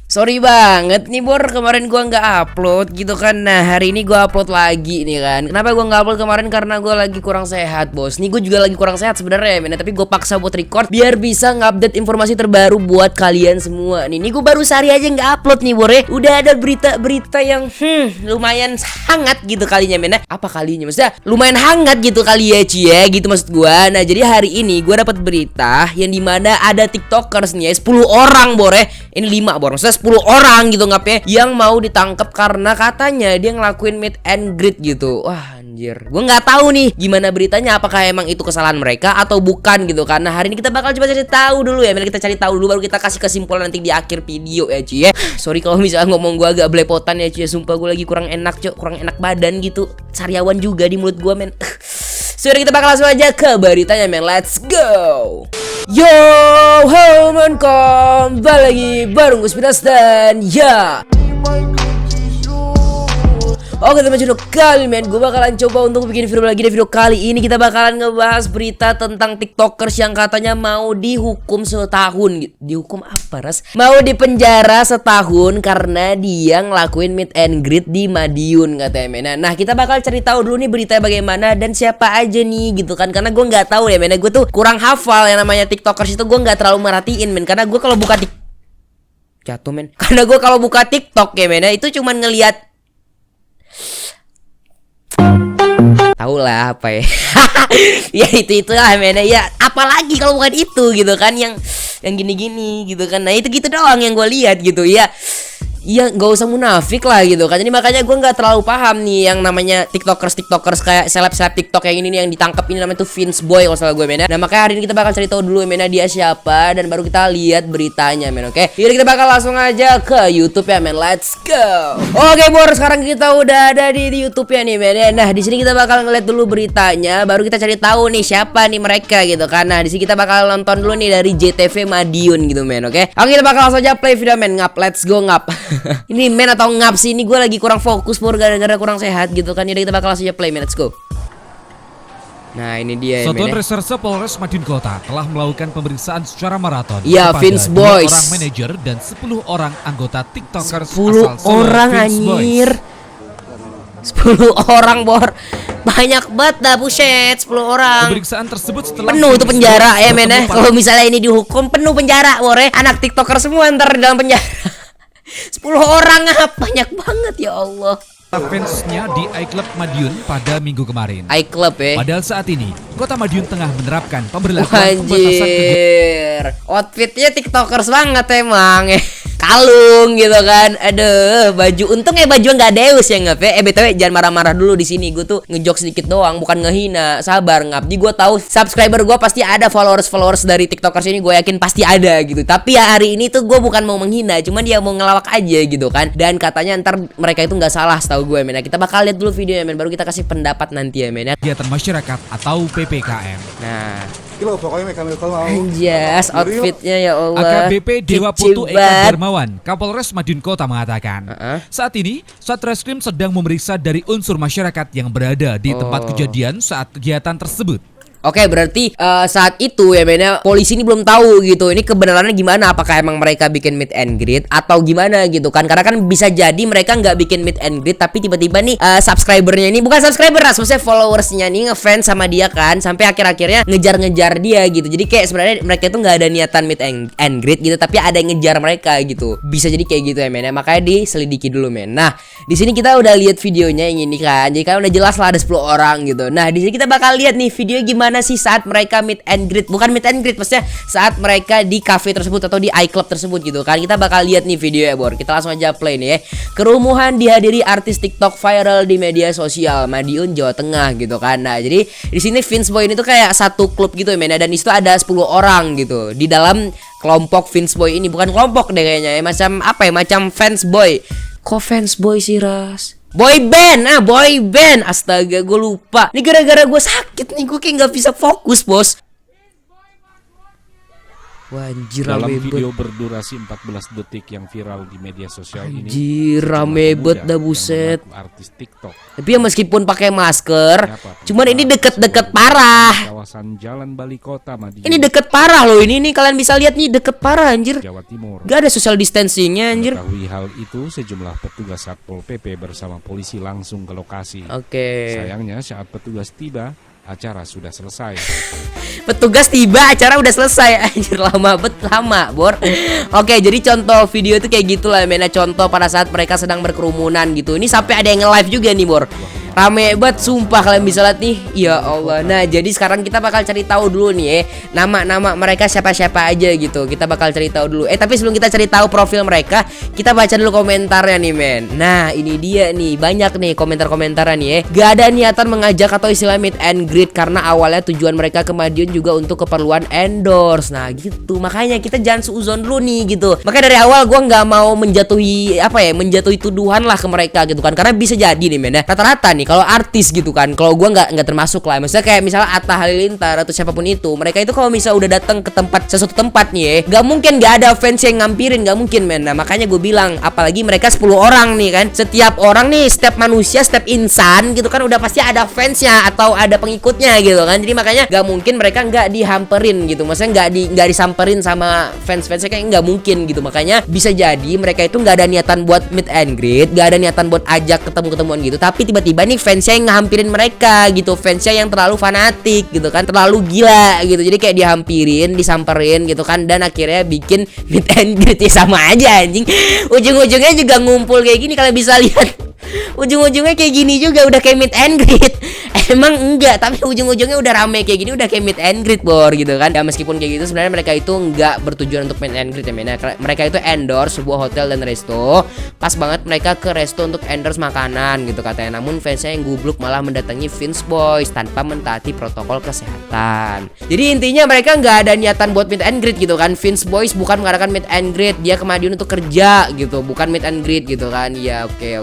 Sorry banget nih Bor, kemarin gua nggak upload gitu kan. Nah hari ini gua upload lagi nih kan. Kenapa gua nggak upload kemarin? Karena gua lagi kurang sehat bos. Nih gua juga lagi kurang sehat sebenarnya men. Tapi gua paksa buat record biar bisa ngupdate informasi terbaru buat kalian semua. Nih gua baru sehari aja nggak upload nih Bor ya. Udah ada berita-berita yang lumayan hangat gitu kalinya men. Apa kalinya? Maksudnya lumayan hangat gitu kali ya cie gitu maksud gua. Nah jadi hari ini gua dapat berita yang dimana ada tiktokers nih ya, 10 orang Bor ya. Ini 5 Bor. Maksudnya 10 orang gitu ngapnya yang mau ditangkap karena katanya dia ngelakuin meet and greet gitu. Wah anjir, gue nggak tahu nih gimana beritanya, apakah emang itu kesalahan mereka atau bukan gitu. Karena hari ini kita bakal coba cari tahu dulu ya. Mari kita cari tahu dulu baru kita kasih kesimpulan nanti di akhir video ya cuy ya. Sorry kalau misalnya ngomong gue agak belepotan ya cuy. Sumpah gue lagi kurang enak cuy, kurang enak badan gitu. Sariawan juga di mulut gue men. Sudah kita bakal langsung aja ke beritanya men. Let's go. Yo, halo men, kembali lagi bareng gue Spitas dan ya. Oke teman-teman, kali men gue bakalan coba untuk bikin video lagi. Di video kali ini kita bakalan ngebahas berita tentang tiktokers yang katanya mau dihukum setahun. Dihukum apa ras? Mau dipenjara setahun karena dia ngelakuin meet and greet di Madiun katanya men. Nah kita bakal cari tahu dulu nih berita bagaimana dan siapa aja nih gitu kan. Karena gue nggak tahu ya men, gue tuh kurang hafal yang namanya tiktokers itu. Gue nggak terlalu merhatiin men, karena gue kalau buka jatuh men. Karena gue kalau buka TikTok ya men, itu cuman ngelihat tahu lah apa ya. Ya itulah men ya, apalagi kalau bukan itu gitu kan, yang gini-gini gitu kan. Nah itu gitu doang yang gue lihat gitu ya. Iya nggak usah munafik lah gitu kan. Jadi makanya gue nggak terlalu paham nih yang namanya tiktokers kayak seleb tiktok yang ini nih yang ditangkap ini namanya tuh Vince Boy kalau salah gue men. Nah makanya hari ini kita bakal cari tahu dulu men dia siapa dan baru kita lihat beritanya men. Oke, jadi kita bakal langsung aja ke YouTube ya men. Let's go. Oke Bor, sekarang kita udah ada di YouTube ya nih men. Nah di sini kita bakal ngeliat dulu beritanya, baru kita cari tahu nih siapa nih mereka gitu kan. Nah di sini kita bakal nonton dulu nih dari JTV Madiun gitu men. Oke, kita bakal langsung aja play video men. Ngap, let's go ngap. Ini men atau ngap sih? Ini gue lagi kurang fokus Bor, gara-gara kurang sehat gitu kan. Jadi kita bakal langsung aja play men, let's go. Nah ini dia Satuan Reserse Polres Madiun Kota telah melakukan pemeriksaan secara maraton ya, Vince Boys, 2 orang manajer dan 10 orang anggota tiktokers 10 asal orang Vince anjir Boys. 10 orang Bor, banyak banget dah buset. 10 orang. Pemeriksaan tersebut setelah penuh tuh penjara ya men ya. Kalau misalnya ini dihukum penuh penjara Bor ya. Anak tiktoker semua ntar di dalam penjara. 10 orang banyak banget ya Allah. Fansnya di iClub Madiun pada minggu kemarin. iClub ya. Padahal saat ini Kota Madiun tengah menerapkan pemberlakuan pembatasan Anjir, outfitnya tiktokers banget emang ya. Kalung gitu kan. Aduh, baju untung ya baju nggak deus ya ngap ya. BTW jangan marah-marah dulu di sini. Gue tuh ngejok sedikit doang, bukan ngehina. Sabar ngap. Di gue tahu subscriber gue pasti ada, followers dari tiktokers ini gue yakin pasti ada gitu. Tapi ya hari ini tuh gue bukan mau menghina, cuman dia mau ngelawak aja gitu kan. Dan katanya ntar mereka itu nggak salah setahu gue men. Nah, kita bakal lihat dulu videonya men, baru kita kasih pendapat nanti ya men. kegiatan masyarakat atau PPKM. Nah, Kilo pokoknya mekanikal mau. anjas outfitnya ya Allah. AKBP Dewa Kece Putu Eka banget. Darmawan, Kapolres Madiun Kota mengatakan, saat ini Satreskrim sedang memeriksa dari unsur masyarakat yang berada di tempat kejadian saat kegiatan tersebut. Oke, berarti saat itu ya men, polisi ini belum tahu gitu. Ini kebenarannya gimana? Apakah emang mereka bikin meet and greet atau gimana gitu kan? Karena kan bisa jadi mereka nggak bikin meet and greet, tapi tiba-tiba nih subscribernya ini bukan subscriber, maksudnya followersnya nih ngefans sama dia kan, sampai akhir-akhirnya ngejar-ngejar dia gitu. Jadi kayak sebenarnya mereka itu nggak ada niatan meet and greet gitu, tapi ada yang ngejar mereka gitu. Bisa jadi kayak gitu ya men. Makanya diselidiki dulu men. Nah, di sini kita udah lihat videonya yang ini kan. Jadi kan udah jelas lah ada 10 orang gitu. Nah, di sini kita bakal lihat nih video gimana sih saat mereka meet and greet. Bukan meet and greet, maksudnya saat mereka di cafe tersebut atau di iClub tersebut gitu kan. Kita bakal lihat nih video ya Bor. Kita langsung aja play nih ya. Kerumuhan dihadiri artis TikTok viral di media sosial Madiun, Jawa Tengah gitu kan. Nah, jadi di sini Vince Boy ini tuh kayak satu klub gitu ya men, dan di situ ada 10 orang gitu. Di dalam kelompok Vince Boy ini, bukan kelompok deh kayaknya ya, macam apa ya? Macam fans boy. Kok fans boy sih Ras? Boy band, astaga gue lupa. Ini gara-gara gue sakit nih, gue kayak gak bisa fokus bos. Wah, anjir Dalam rame video bet. berdurasi 14 detik yang viral di media sosial ini, Anjir rame bet dah buset. artis TikTok Tapi ya meskipun pakai masker, Siapa? cuman ini deket-deket parah. kawasan Jalan Bali Kota Madiun, Ini deket parah loh ini nih, kalian bisa lihat nih deket parah anjir. Jawa Timur. Gak ada social distancingnya anjir. Mengetahui hal itu, sejumlah petugas Satpol PP bersama polisi langsung ke lokasi. Oke. Sayangnya saat petugas tiba, acara sudah selesai. Petugas tiba, acara udah selesai. Anjir lama, Bor. Oke, jadi contoh video itu kayak gitulah men. Contoh pada saat mereka sedang berkerumunan gitu. Ini sampai ada yang nge-live juga nih, Bor. Rame banget sumpah, kalian bisa lihat nih. Ya Allah. Nah, jadi sekarang kita bakal cari tahu dulu nih nama-nama mereka siapa-siapa aja gitu. Kita bakal cari tahu dulu. Tapi sebelum kita cari tahu profil mereka, kita baca dulu komentarnya nih, men. Nah, ini dia nih. Banyak nih komentar-komentarnya nih Gak ada niatan mengajak atau istilah meet and greet karena awalnya tujuan mereka ke Madiun juga untuk keperluan endorse. Nah, gitu. Makanya kita jangan seuzon dulu nih gitu. Makanya dari awal gua nggak mau menjatuhi menjatuhi tuduhan lah ke mereka gitu kan. Karena bisa jadi nih, men. Rata-rata nih kalau artis gitu kan, kalau gua nggak termasuk lah, maksudnya kayak misalnya Atta Halilintar atau siapapun itu, mereka itu kalau misalnya udah datang ke sesuatu tempat nih nggak mungkin nggak ada fans yang ngampirin, nggak mungkin men. Nah makanya gue bilang, apalagi mereka 10 orang nih kan, setiap orang nih, setiap manusia, setiap insan gitu kan udah pasti ada fansnya atau ada pengikutnya gitu kan, jadi makanya nggak mungkin mereka nggak dihamperin gitu, maksudnya nggak disamperin sama fansnya, kayak nggak mungkin gitu. Makanya bisa jadi mereka itu nggak ada niatan buat meet and greet, nggak ada niatan buat ajak ketemu-ketemuan gitu, tapi tiba-tiba nih fansnya yang ngehampirin mereka gitu, fansnya yang terlalu fanatik gitu kan, terlalu gila gitu, jadi kayak dihampirin, disamperin gitu kan, dan akhirnya bikin meet and greet. Ya sama aja anjing, ujung-ujungnya juga ngumpul kayak gini, kalian bisa lihat ujung-ujungnya kayak gini juga, udah kayak meet and greet. Emang enggak, tapi ujung-ujungnya udah rame kayak gini, udah kayak meet and greet, Bor gitu kan. Ya meskipun kayak gitu, sebenarnya mereka itu enggak bertujuan untuk meet and greet ya men. Mereka itu endorse sebuah hotel dan resto. Pas banget mereka ke resto untuk endorse makanan gitu katanya. Namun fansnya yang gubluk malah mendatangi Vince Boys tanpa mentaati protokol kesehatan. Jadi intinya mereka nggak ada niatan buat meet and greet gitu kan. Vince Boys bukan mengadakan meet and greet, dia ke Madiun untuk kerja gitu, bukan meet and greet gitu kan. Ya oke.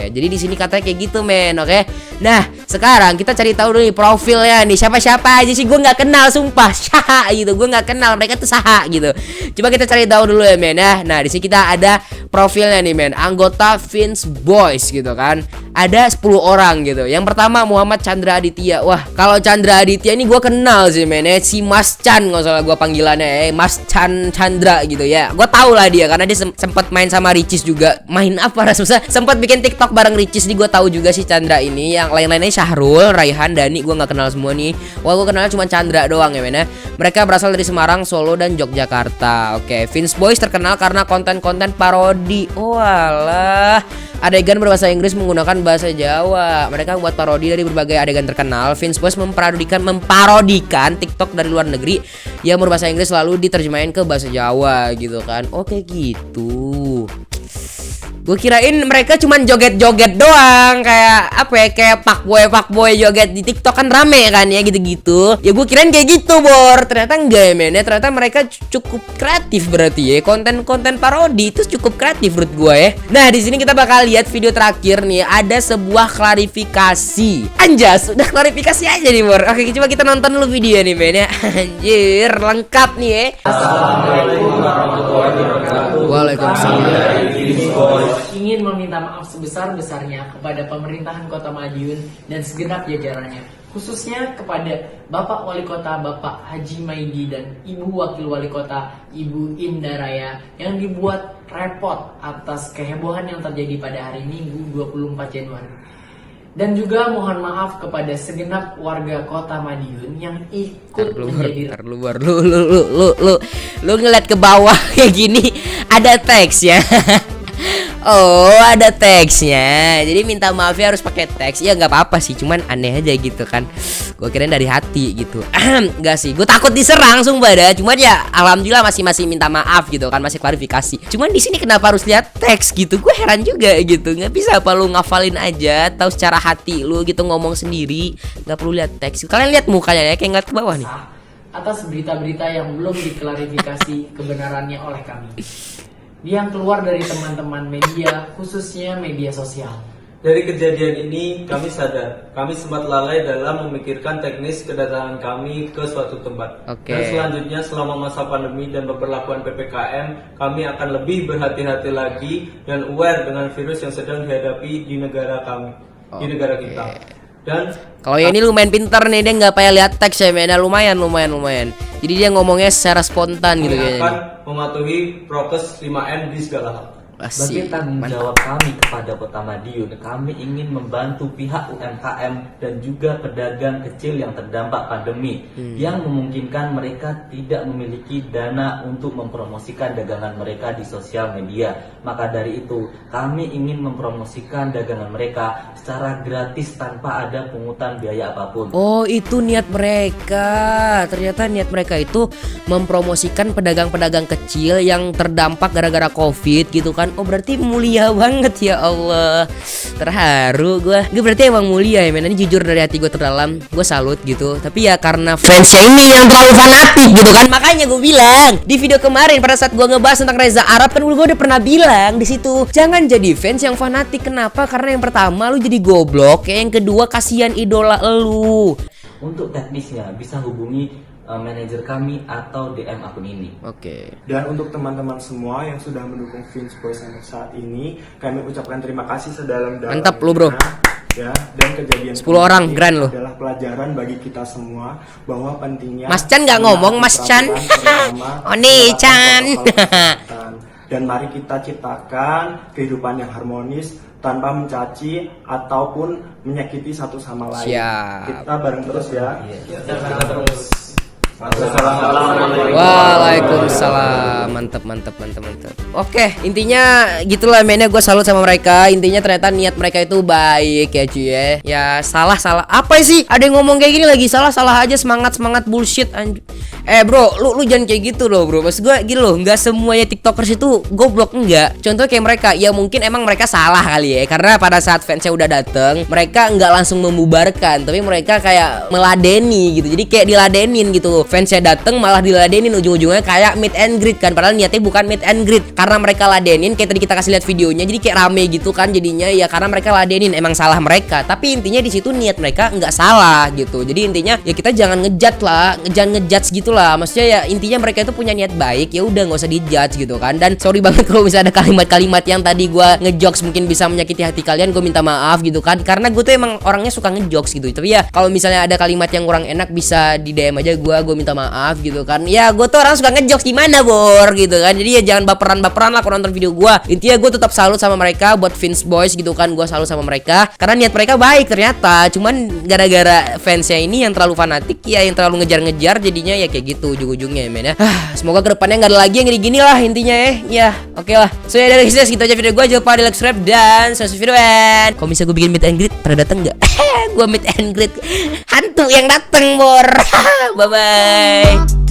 Jadi di sini katanya kayak gitu men, oke. Nah sekarang kita cari tahu dulu nih profilnya nih, siapa aja sih, gue nggak kenal sumpah. Saha gitu, gue nggak kenal mereka tuh saha gitu. Coba kita cari tahu dulu ya men ya. Nah di sini kita ada profilnya nih men, anggota Vince Boys gitu kan. Ada 10 orang gitu. Yang pertama Muhammad Chandra Aditya. Wah kalau Chandra Aditya ini gue kenal sih men ya. Si Mas Chan nggak salah gue panggilannya Mas Chandra gitu ya. Gue tau lah dia karena dia sempat main sama Ricis juga. Main apa rasanya? Sempat bikin TikTok bareng Ricis nih, gue tahu juga si Chandra ini. Yang lain-lainnya Syahrul, Raihan, Dani, gue nggak kenal semua nih. Wah gue kenal cuma Chandra doang ya men ya. Mereka berasal dari Semarang, Solo, dan Yogyakarta. Oke, Vince Boys terkenal karena konten-konten parodi. Oh alah, adegan berbahasa Inggris menggunakan bahasa Jawa. Mereka buat parodi dari berbagai adegan terkenal. Vince Boys memparodikan TikTok dari luar negeri yang berbahasa Inggris lalu diterjemahin ke bahasa Jawa gitu kan. Oke gitu. Gue kirain mereka cuman joget-joget doang, kayak apa ya, kayak fuckboy joget di TikTok kan rame kan ya gitu-gitu. Ya gue kirain kayak gitu, Bor. Ternyata enggak ya men. Ternyata mereka cukup kreatif berarti ya. Konten-konten parodi itu cukup kreatif menurut gue ya. Nah, di sini kita bakal lihat video terakhir nih, ada sebuah klarifikasi. Anjas, udah klarifikasi aja nih, Bor. Oke, coba kita nonton dulu video nih men ya. Anjir, lengkap nih ya. Assalamualaikum warahmatullahi wabarakatuh. Waalaikumsalam. Ingin meminta maaf sebesar-besarnya kepada pemerintahan Kota Madiun dan segenap jajarannya, khususnya kepada Bapak Wali Kota Bapak Haji Maidi dan Ibu Wakil Wali Kota Ibu Indaraya yang dibuat repot atas kehebohan yang terjadi pada hari Minggu 24 Januari. Dan juga mohon maaf kepada segenap warga Kota Madiun yang ikut menjadi Lu ngeliat ke bawah kayak gini ada teks ya. Oh ada teksnya, jadi minta maafnya harus pakai teks. Ya nggak apa-apa sih, cuman aneh aja gitu kan. Gue kirain dari hati gitu. Enggak sih, gue takut diserang sumpah dah. Cuman ya alhamdulillah masih minta maaf gitu kan, masih klarifikasi. Cuman di sini kenapa harus lihat teks gitu? Gue heran juga gitu. Nggak bisa apa lu ngafalin aja, tahu secara hati lu gitu ngomong sendiri, nggak perlu lihat teks. Kalian lihat mukanya ya, kayak ngeliat ke bawah nih. atas berita-berita yang belum diklarifikasi kebenarannya oleh kami, yang keluar dari teman-teman media, khususnya media sosial. Dari kejadian ini kami sadar, kami sempat lalai dalam memikirkan teknis kedatangan kami ke suatu tempat. Oke. Dan selanjutnya selama masa pandemi dan pemberlakuan PPKM, kami akan lebih berhati-hati lagi dan aware dengan virus yang sedang dihadapi di negara kami, di negara kita. Dan Kalau ya ini lumayan pintar nih, dia nggak payah lihat teks ya, men. Lumayan. Jadi dia ngomongnya secara spontan gitu kami kayaknya. akan mematuhi prokes 5M di segala hal. Asik. Sebagai tanggung Mantap. jawab kami kepada Kota Madiun, kami ingin membantu pihak UMKM dan juga pedagang kecil yang terdampak pandemi, yang memungkinkan mereka tidak memiliki dana untuk mempromosikan dagangan mereka di sosial media. Maka dari itu, kami ingin mempromosikan dagangan mereka secara gratis tanpa ada pungutan biaya apapun. Oh, itu niat mereka. Ternyata niat mereka itu mempromosikan pedagang-pedagang kecil yang terdampak gara-gara Covid gitu kan. Oh, berarti mulia banget ya Allah. Terharu gue berarti emang mulia ya, men. Ini jujur dari hati gue terdalam. Gue salut gitu. Tapi ya karena fansnya ini yang terlalu fanatik gitu kan. Makanya gue bilang di video kemarin pada saat gue ngebahas tentang Reza Arab kan gue udah pernah bilang di situ, jangan jadi fans yang fanatik. Kenapa? Karena yang pertama lu jadi goblok, ya yang kedua kasihan idola lu. Untuk teknisnya bisa hubungi manajer kami atau DM akun ini. Oke. Dan untuk teman-teman semua yang sudah mendukung Vince Boy sampai saat ini, kami ucapkan terima kasih sedalam-dalamnya. Mantap lu, bro. Ya, dan kejadian 10 orang, ini grand lu. adalah pelajaran bagi kita semua bahwa pentingnya Mas Chan nggak ngomong, Mas Chan. Oh, nih, Chan. Dan mari kita ciptakan kehidupan yang harmonis tanpa mencaci ataupun menyakiti satu sama lain. Siap. Kita bareng terus ya. Kita terus. Waalaikumsalam. Mantap. Oke, intinya gitulah mainnya, gue salut sama mereka. Intinya ternyata niat mereka itu baik ya cuy ya. Ya salah apa sih? Ada yang ngomong kayak gini lagi, salah aja, semangat bullshit bro, lu jangan kayak gitu loh bro. Maksud gue gini loh, nggak semuanya tiktokers itu goblok, enggak. Contoh kayak mereka, ya mungkin emang mereka salah kali ya, karena pada saat fansnya udah dateng, mereka nggak langsung membubarkan, tapi mereka kayak meladeni gitu. Jadi kayak diladenin gitu. Fansnya dateng malah diladenin, ujung-ujungnya kayak meet and greet kan, padahal niatnya bukan meet and greet. Karena mereka ladenin, kayak tadi kita kasih lihat videonya, jadi kayak rame gitu kan jadinya. Ya karena mereka ladenin, emang salah mereka. Tapi intinya di situ niat mereka nggak salah gitu. Jadi intinya ya kita jangan ngejudge gitu lah. Maksudnya ya intinya mereka itu punya niat baik, ya udah nggak usah dijudge gitu kan. Dan sorry banget kalau misalnya ada kalimat-kalimat yang tadi gue ngejokes mungkin bisa menyakiti hati kalian, gue minta maaf gitu kan. Karena gue tuh emang orangnya suka ngejokes gitu. Tapi ya kalau misalnya ada kalimat yang kurang enak bisa di DM aja gue minta maaf gitu kan. Ya gue tuh orang suka ngejokes gimana bor gitu kan. Jadi ya jangan baperan lah kalau nonton video gue. Intinya gue tetap salut sama mereka buat Vince Boys gitu kan. Gue salut sama mereka karena niat mereka baik ternyata. Cuman gara-gara fansnya ini yang terlalu fanatik ya, yang terlalu ngejar-ngejar, jadinya ya kayak gitu ujung-ujungnya ya men ya. Semoga kedepannya nggak ada lagi yang gini-gini lah intinya ya. Ya oke lah. So ya dari sini gitu aja video gue. Jangan lupa di like, subscribe dan subscribe video and kalau misalnya gue bikin meet and greet, pada dateng nggak? Gue meet and greet hantu yang dateng bor. Bye bye.